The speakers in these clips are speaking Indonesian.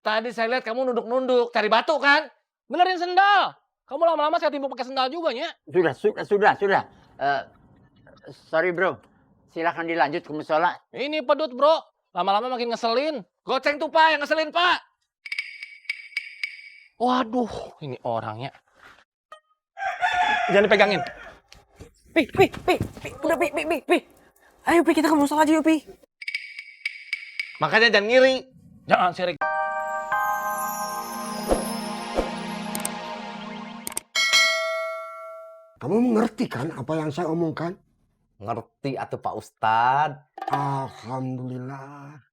Tadi saya lihat kamu nunduk-nunduk, cari batu kan? Benerin sendal. Kamu lama-lama saya timpuk pakai sendal juga, Nya. Sudah. Eh, sorry bro, silakan dilanjut ke musola. Ini pedut, bro. Lama-lama makin ngeselin. Goceng tuh Pak, yang ngeselin Pak. Waduh, ini orangnya. Jangan dipegangin. Pi. Udah, Pi. Ayo, Pi, kita ke musola aja yuk, Pi. Makanya jangan ngiri. Jangan sirik. Kamu mengerti kan apa yang saya omongkan? Ngerti atuh Pak Ustadz. Alhamdulillah.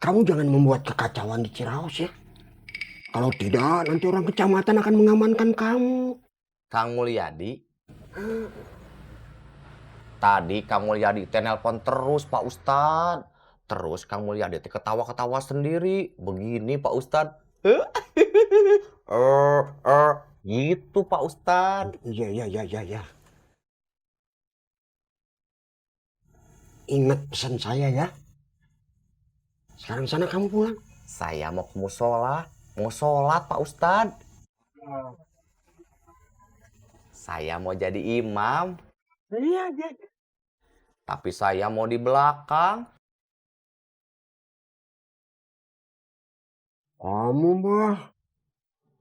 Kamu jangan membuat kekacauan di Ciraos ya. Kalau tidak, nanti orang kecamatan akan mengamankan kamu. Kang Mulyadi. Tadi Kang Mulyadi nelpon terus Pak Ustadz. Terus Kang Mulyadi ketawa-ketawa sendiri. Begini Pak Ustadz. Gitu Pak Ustadz. Iya. Ingat pesan saya ya. Sekarang sana kamu pulang. Saya mau ke musola. Mau sholat Pak Ustadz. Saya mau jadi imam. Iya. Tapi saya mau di belakang. Kamu mah.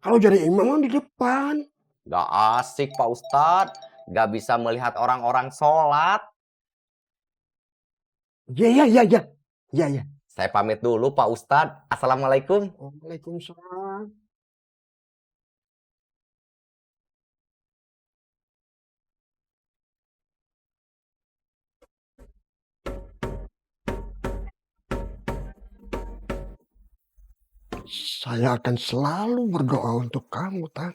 Kalau jadi imam di depan. Gak asik Pak Ustadz. Gak bisa melihat orang-orang sholat. Iya. Saya pamit dulu Pak Ustadz. Assalamualaikum. Waalaikumsalam. Saya akan selalu berdoa untuk kamu, Tan.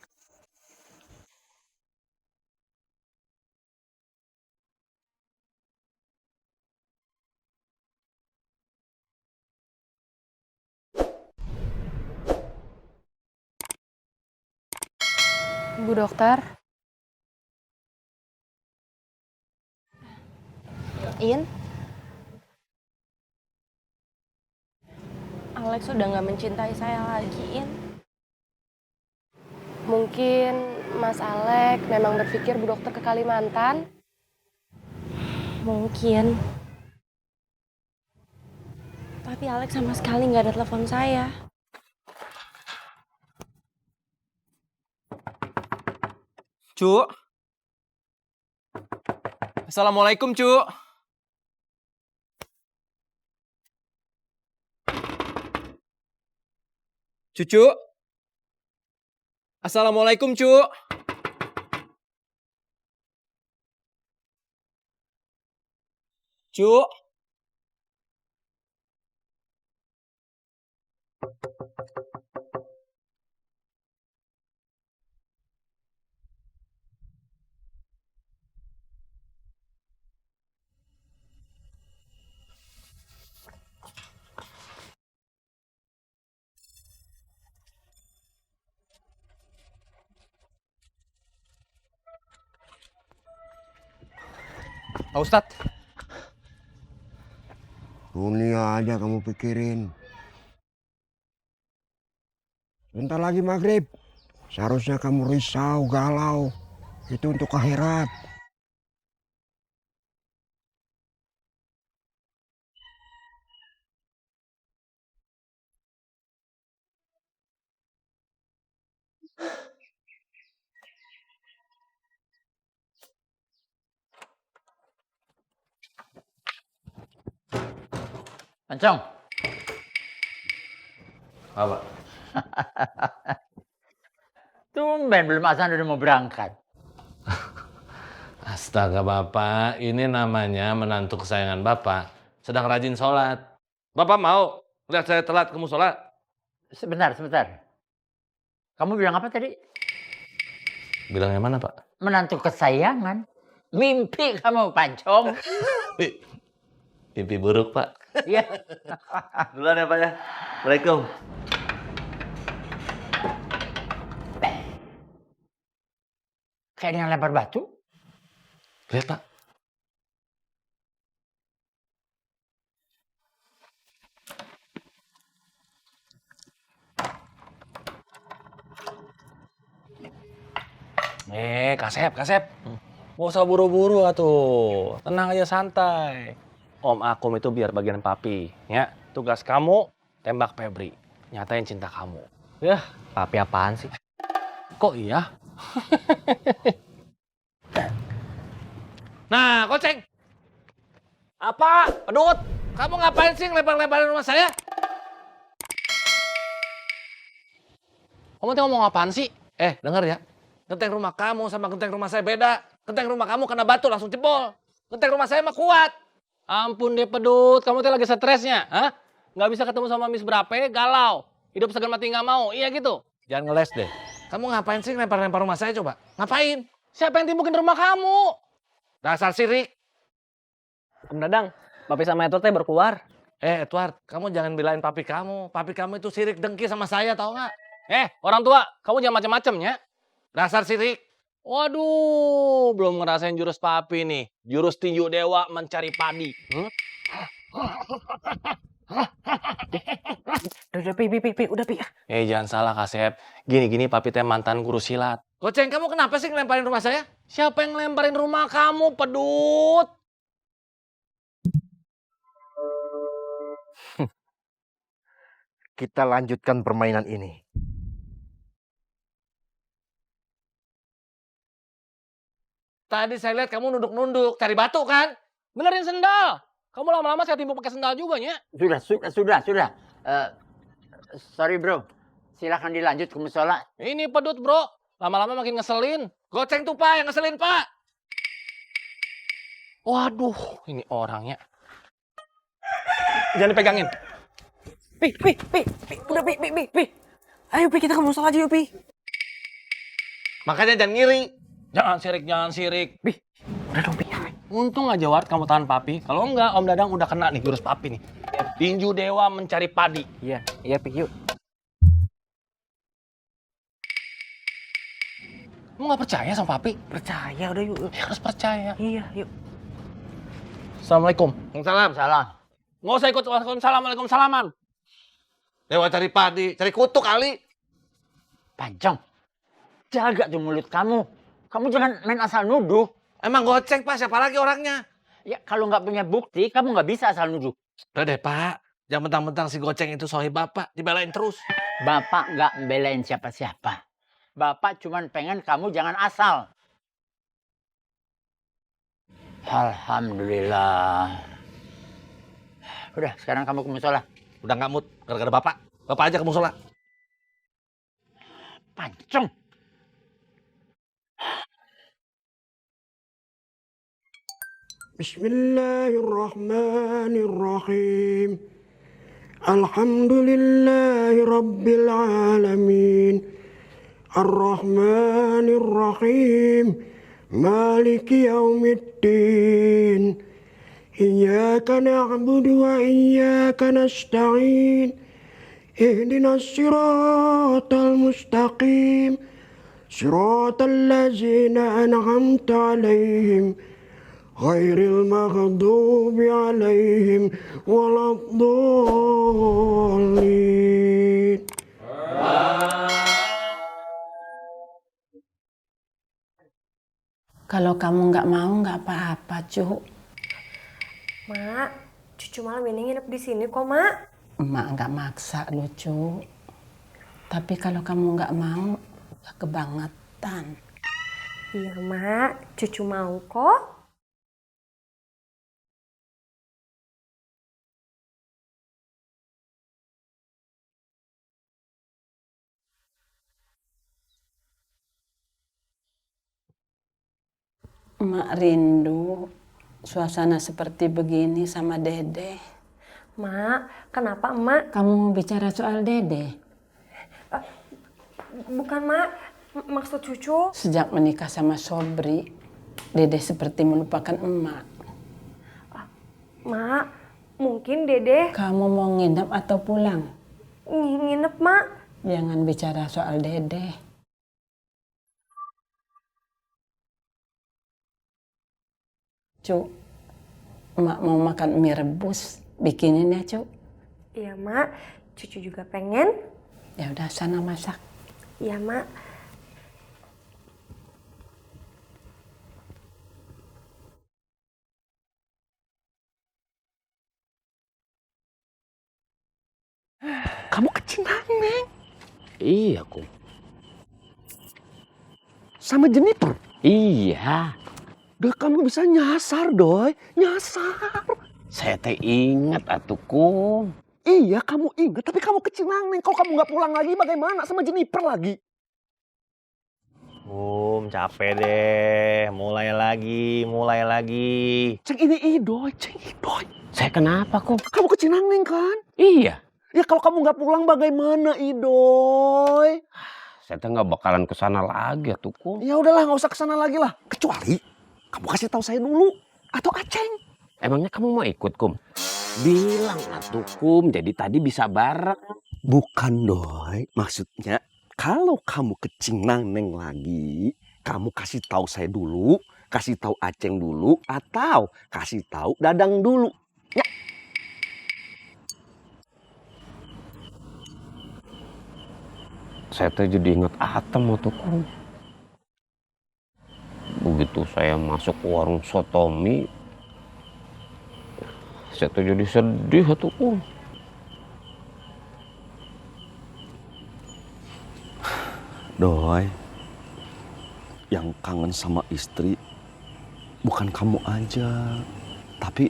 Bu dokter. In. Alex udah gak mencintai saya lagi, In. Mungkin Mas Alex memang berpikir Bu dokter ke Kalimantan. Mungkin. Tapi Alex sama sekali gak ada telepon saya. Cu. Assalamualaikum, Cu. Cucu. Assalamualaikum, Cu. Cu. Pak Ustadz. Dunia aja kamu pikirin. Bentar lagi maghrib. Seharusnya kamu risau, galau. Itu untuk akhirat. Pancong. Apa? Tumben belum azan udah mau berangkat. Astaga Bapak, ini namanya menantu kesayangan Bapak. Sedang rajin sholat. Bapak mau lihat saya telat ke musola? Sebentar. Kamu bilang apa tadi? Bilang yang mana Pak? Menantu kesayangan. Mimpi kamu, Pancong. Mimpi buruk Pak. Iya. Duluan ya Pak ya. Assalamualaikum. Kayak ada yang lempar batu. Lihat Pak. Kasep. Nggak usah buru-buru atuh. Tenang aja, santai. Om Akum itu biar bagian papi. Ya, tugas kamu tembak Febri. Nyatain cinta kamu. Ya, Papi apaan sih? kok iya? Nah, Goceng, Apa? Pedut? kamu ngapain sih ngelempar-lemparin rumah saya? Kamu tuh ngomong apaan sih? Dengar ya. Genteng rumah kamu sama genteng rumah saya beda. Genteng rumah kamu kena batu langsung jebol. Genteng rumah saya mah kuat. Ampun deh Pedut, kamu tuh lagi stresnya, hah? Nggak bisa ketemu sama Miss Brape, galau. Hidup segan mati nggak mau, iya gitu? Jangan ngeles deh. Kamu ngapain sih lempar-lempar rumah saya coba? Ngapain? Siapa yang timbukin rumah kamu? Dasar sirik. Om Dadang, Papi sama Edward teh berkeluar. Edward, kamu jangan belain papi kamu. Papi kamu itu sirik dengki sama saya, tau nggak? Orang tua, kamu jangan macem-macem ya. Dasar sirik. Waduh, belum ngerasain jurus papi nih. Jurus tinju dewa mencari padi. Udah, Pi, udah, Pi. Jangan salah Kasep. Gini papi teh mantan guru silat. Goceng, kamu kenapa sih ngelemparin rumah saya? Siapa yang ngelemparin rumah kamu, Pedut? Kita lanjutkan permainan ini. Tadi saya lihat kamu nunduk-nunduk, cari batu kan? Benerin sendal. Kamu lama-lama saya timbuk pakai sendal juga ya. Sudah. Sorry bro, silakan dilanjut ke musola. Ini Pedut bro, lama-lama makin ngeselin. Goceng tuh Pak yang ngeselin Pak. Waduh, ini orangnya. Jangan dipegangin. Pi, udah, Pi. Ayo, Pi, kita ke musola aja yuk, Pi. Makanya jangan ngiri. Jangan sirik. Udah dong, Pi. Untung aja Ward kamu tahan papi. Kalau enggak, Om Dadang udah kena nih jurus papi nih. Tinju dewa mencari padi. Iya, Pi, yuk. Kamu nggak percaya sama papi? Percaya, udah yuk. Ya harus percaya. Iya, yuk. Assalamualaikum. Salam. Nggak usah ikut Waalaikumsalam. Dewa cari padi, cari kutu kali. Pancong, jaga tuh mulut kamu. Kamu jangan main asal nuduh. Emang Goceng Pak, siapa lagi orangnya? Ya kalau nggak punya bukti, kamu nggak bisa asal nuduh. Udah deh Pak, jangan mentang-mentang si Goceng itu sohib Bapak, dibelain terus. Bapak nggak membelain siapa-siapa. Bapak cuma pengen kamu jangan asal. Alhamdulillah. Udah, sekarang kamu ke musola. Udah nggak mood, gara-gara Bapak. Bapak aja ke musola. Pancong. Bismillahirrahmanirrahim. Alhamdulillahi rabbil alamin. Ar-Rahmanir-Rahim. Maliki yaumiddin. Iyyaka na'budu wa iyyaka nasta'in. Ihdinas siratal mustaqim. Siratal ladzina an'amta 'alaihim. Ghairil maghdubi 'alaihim waladdallin. Kalau kamu nggak mau nggak apa-apa, Cuk. Mak, cucu malam ini nginep di sini kok, Mak. Emak nggak maksa lu, Cuk. Tapi kalau kamu nggak mau, ya kebangetan. Iya, Mak. Cucu mau kok. Emak rindu suasana seperti begini sama Dede. Mak, kenapa Emak? Kamu mau bicara soal Dede? Bukan, Mak. Maksud cucu. Sejak menikah sama Sobri, Dede seperti melupakan emak. Mak, mungkin Dede Kamu mau nginep atau pulang? nginep, Mak. Jangan bicara soal Dede. Cuk, emak mau makan mie rebus. Bikinin ya, Cuk. Iya, Mak. Cucu juga pengen. Ya udah, sana masak. Iya, Mak. Kamu ke Cinangneng. Iya, Kum. Sama Jennifer. Iya. Udah kamu bisa nyasar, Doi. Nyasar. Saya teh ingat atuh, Kum. Iya, kamu ingat. Tapi kamu ke Cinangneng. Kalau kamu nggak pulang lagi, bagaimana sama Jennifer lagi? Capek deh. Mulai lagi. Ceng ini Idoy, Ceng Idoy. Saya kenapa, Kum? Kamu ke Cinangneng kan? Iya. Ya kalau kamu nggak pulang bagaimana, Idoy? Saya teh nggak bakalan kesana lagi atuh, Kum. Ya udahlah, nggak usah kesana lagi lah. Kecuali kamu kasih tahu saya dulu atau Aceng. Emangnya kamu mau ikut, Kum? Bilang atuh, Kum. Jadi tadi bisa bareng. Bukan, Doy. Maksudnya kalau kamu ke Cinangneng lagi, kamu kasih tahu saya dulu, kasih tahu Aceng dulu, atau kasih tahu Dadang dulu. Ya. Saya tuh jadi ingat Atem atuh, Kum. Begitu saya masuk ke warung sotomi, saya tuh jadi sedih atuh, Kum. Doy, yang kangen sama istri bukan kamu aja, tapi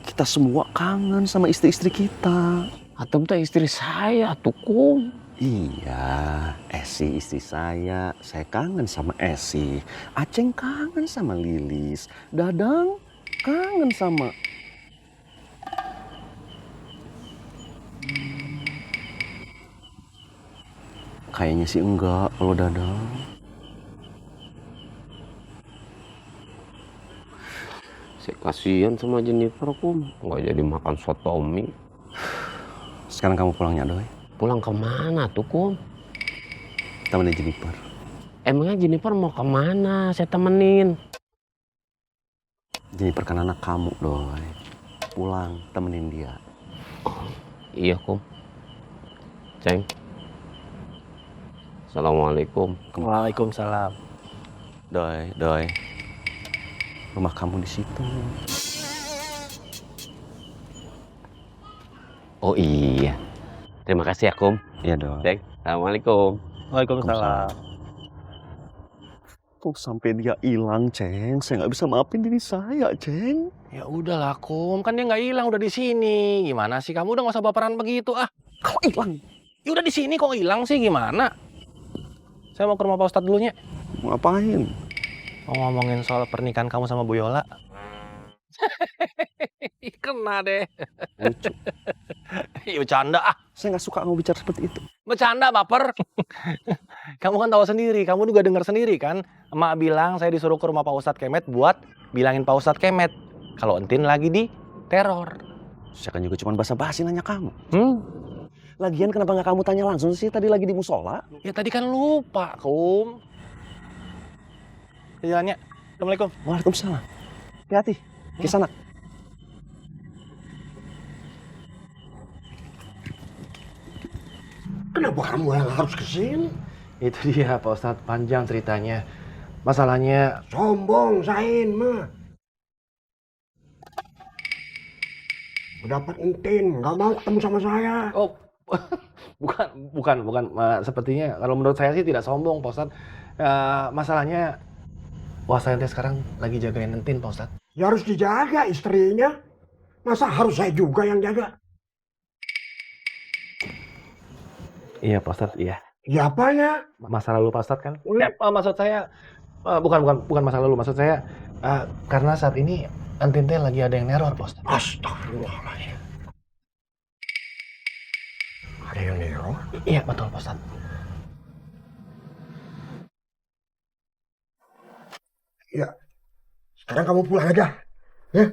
kita semua kangen sama istri-istri kita. Atem teh istri saya atuh, Kum. Iya, Esi istri saya kangen sama Esi. Aceng kangen sama Lilis. Dadang kangen sama... Kayaknya sih enggak kalau Dadang. Saya kasihan sama Jennifer, Kum. Nggak jadi makan sotomi. Sekarang kamu pulangnya, Doy. Pulang kemana tuh, Kum? Temenin Jennifer. Emangnya Jennifer mau kemana? Saya temenin. Jennifer kan anak kamu, Doy. Pulang, temenin dia. Iya, Kum. Ceng. Assalamualaikum. Waalaikumsalam. Doy. Rumah kamu di situ. Oh iya. Terima kasih ya, Kum. Iya, Doy. Ceng. Assalamualaikum. Waalaikumsalam. Kok sampai dia hilang, Ceng? Saya nggak bisa maafin diri saya, Ceng. Ya udahlah, Kum. Kan dia nggak hilang, udah di sini. Gimana sih kamu udah nggak usah baperan begitu ah? Kalau hilang, Ya udah di sini kok hilang sih gimana? Saya mau ke rumah Pak Ustadz dulunya. mau ngapain? Mau ngomongin soal pernikahan kamu sama Bu Yola. Kena deh. Lucu. Iya bercanda ah. Saya nggak suka kamu bicara seperti itu. Bercanda baper. Kamu kan tahu sendiri, kamu juga dengar sendiri kan. Emak bilang saya disuruh ke rumah Pak Ustadz Kemet buat bilangin Pak Ustadz Kemet kalau Entin lagi di teror. Saya kan juga cuma basa-basi nanya kamu. Lagian kenapa nggak kamu tanya langsung sih tadi lagi di musola? Ya tadi kan lupa, Kum. Jalannya. Assalamualaikum. Waalaikumsalam. Hati-hati, Kisanak. Kenapa kamu yang harus kesini? Itu dia Pak Ustadz, panjang ceritanya. Masalahnya... Sombong, Sain mah. Dapat Entin, nggak mau ketemu sama saya. Oh, bukan. Sepertinya kalau menurut saya sih tidak sombong, Pak Ustadz. Masalahnya, saya sekarang lagi jagain Entin, Pak Ustadz. Ya harus dijaga istrinya. Masa harus saya juga yang jaga? Iya, Pak Ustadz, iya. Ya apanya? Masa lalu Pak Ustadz kan? Maksud saya, bukan masa lalu. Maksud saya, karena saat ini Entin teh lagi ada yang neror, Pak Ustadz. Astagfirullahaladzim. Ada yang neror? Iya, betul, Pak Ustadz. Ya, sekarang kamu pulang aja. Ya,